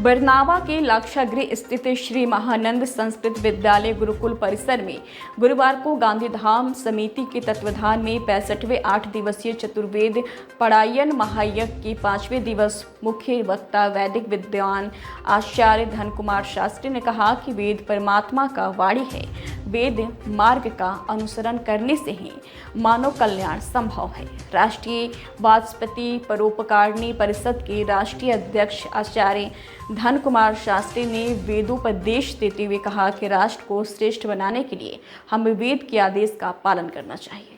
बरनावा के लाक्षागृह स्थित श्री महानंद संस्कृत विद्यालय गुरुकुल परिसर में गुरुवार को गांधीधाम समिति के तत्वाधान में 65वें 8 दिवसीय चतुर्वेद पढ़ायन महायज्ञ के 5वें दिवस मुख्य वक्ता वैदिक विद्वान आचार्य धन कुमार शास्त्री ने कहा कि वेद परमात्मा का वाणी है। वेद मार्ग का अनुसरण करने से ही मानव कल्याण संभव है। राष्ट्रीय वाजपेयी परोपकारिणी परिषद के राष्ट्रीय अध्यक्ष आचार्य धन कुमार शास्त्री ने वेदोपदेश देते हुए कहा कि राष्ट्र को श्रेष्ठ बनाने के लिए हमें वेद के आदेश का पालन करना चाहिए।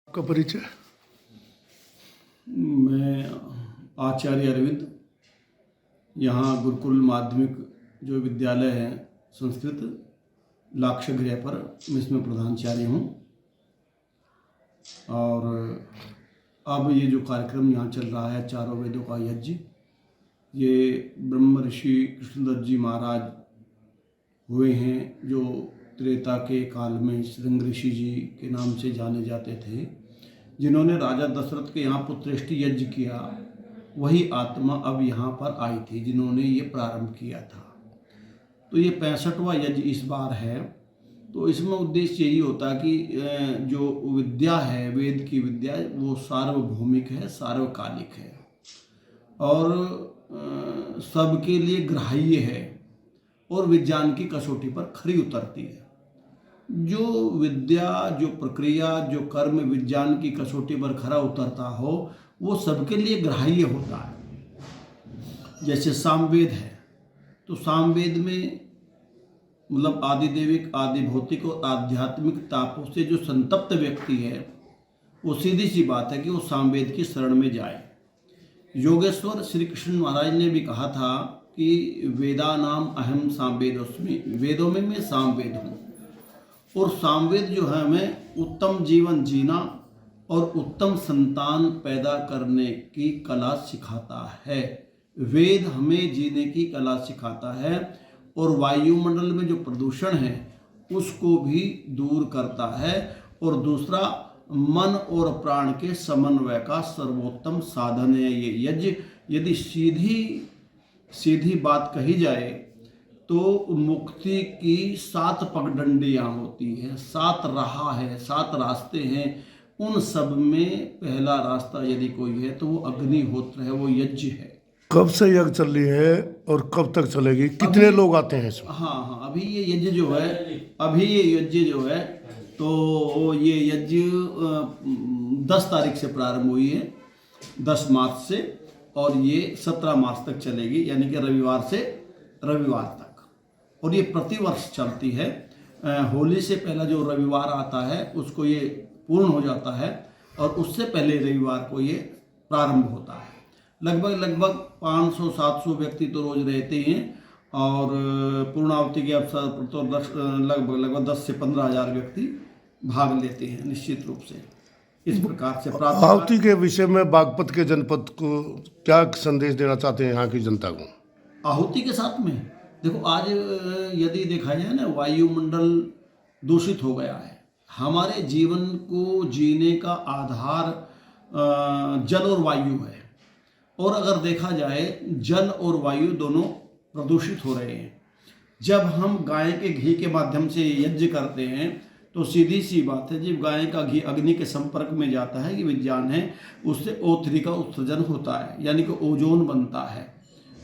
आपका परिचय? मैं आचार्य अरविंद, यहाँ गुरुकुल माध्यमिक जो विद्यालय है संस्कृत लाक्षागृह पर मैं इसमें प्रधानाचार्य हूँ। और अब ये जो कार्यक्रम यहाँ चल रहा है चारों वेदों का यज्ञ, ये ब्रह्म ऋषि कृष्णदत्त जी महाराज हुए हैं जो त्रेता के काल में श्रृंग ऋषि जी के नाम से जाने जाते थे, जिन्होंने राजा दशरथ के यहाँ पुत्रेष्टि यज्ञ किया। वही आत्मा अब यहाँ पर आई थी जिन्होंने ये प्रारंभ किया था। तो ये 65वां यज्ञ इस बार है। तो इसमें उद्देश्य यही होता है कि जो विद्या है, वेद की विद्या, वो सार्वभौमिक है, सार्वकालिक है और सबके लिए ग्राह्य है और विज्ञान की कसौटी पर खरी उतरती है। जो विद्या, जो प्रक्रिया, जो कर्म विज्ञान की कसौटी पर खरा उतरता हो वो सबके लिए ग्राह्य होता है। जैसे सामवेद है तो सामवेद में मतलब आदि दैविक, आदि भौतिक और आध्यात्मिक तापों से जो संतप्त व्यक्ति है वो सीधी सी बात है कि वो सामवेद की शरण में जाए। योगेश्वर श्री कृष्ण महाराज ने भी कहा था कि वेदानाम अहम सामवेदोस्मि, वेदों में मैं सामवेद हूँ। और सामवेद जो है हमें उत्तम जीवन जीना और उत्तम संतान पैदा करने की कला सिखाता है। वेद हमें जीने की कला सिखाता है और वायुमंडल में जो प्रदूषण है उसको भी दूर करता है। और दूसरा, मन और प्राण के समन्वय का सर्वोत्तम साधन है ये यज्ञ। यदि सीधी बात कही जाए तो मुक्ति की 7 पगडंडियाँ होती हैं, 7 राह है, 7 रास्ते हैं। उन सब में पहला रास्ता यदि कोई है तो वो अग्निहोत्र है, वो यज्ञ है। कब से यज्ञ चल रही है और कब तक चलेगी? कितने लोग आते हैं इसमें? हाँ, अभी ये यज्ञ जो है तो ये यज्ञ 10 तारीख से प्रारंभ हुई है, 10 मार्च से, और ये 17 मार्च तक चलेगी, यानी कि रविवार से रविवार तक। और ये प्रतिवर्ष चलती है। होली से पहला जो रविवार आता है उसको ये पूर्ण हो जाता है और उससे पहले रविवार को ये प्रारंभ होता है। लगभग 500-700 व्यक्ति तो रोज रहते हैं और पूर्णावती के अवसर पर तो लगभग 10 से 15 हज़ार व्यक्ति भाग लेते हैं निश्चित रूप से। इस प्रकार से आहुति के विषय में बागपत के जनपद को क्या संदेश देना चाहते हैं यहाँ की जनता को? आहुति के साथ में देखो, आज यदि देखा जाए ना, वायुमंडल दूषित हो गया है। हमारे जीवन को जीने का आधार जल और वायु है। और अगर देखा जाए जल और वायु दोनों प्रदूषित हो रहे हैं। जब हम गाय के घी के माध्यम से यज्ञ करते हैं तो सीधी सी बात है, जब गाय का घी अग्नि के संपर्क में जाता है, ये विज्ञान है, उससे O3 का उत्सर्जन होता है, यानी कि ओजोन बनता है।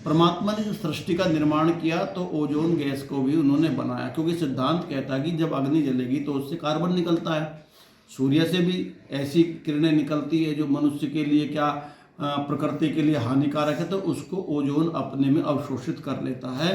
परमात्मा ने जो सृष्टि का निर्माण किया तो ओजोन गैस को भी उन्होंने बनाया, क्योंकि सिद्धांत कहता है कि जब अग्नि जलेगी तो उससे कार्बन निकलता है। सूर्य से भी ऐसी किरणें निकलती है जो मनुष्य के लिए क्या प्रकृति के लिए हानिकारक है, तो उसको ओजोन अपने में अवशोषित कर लेता है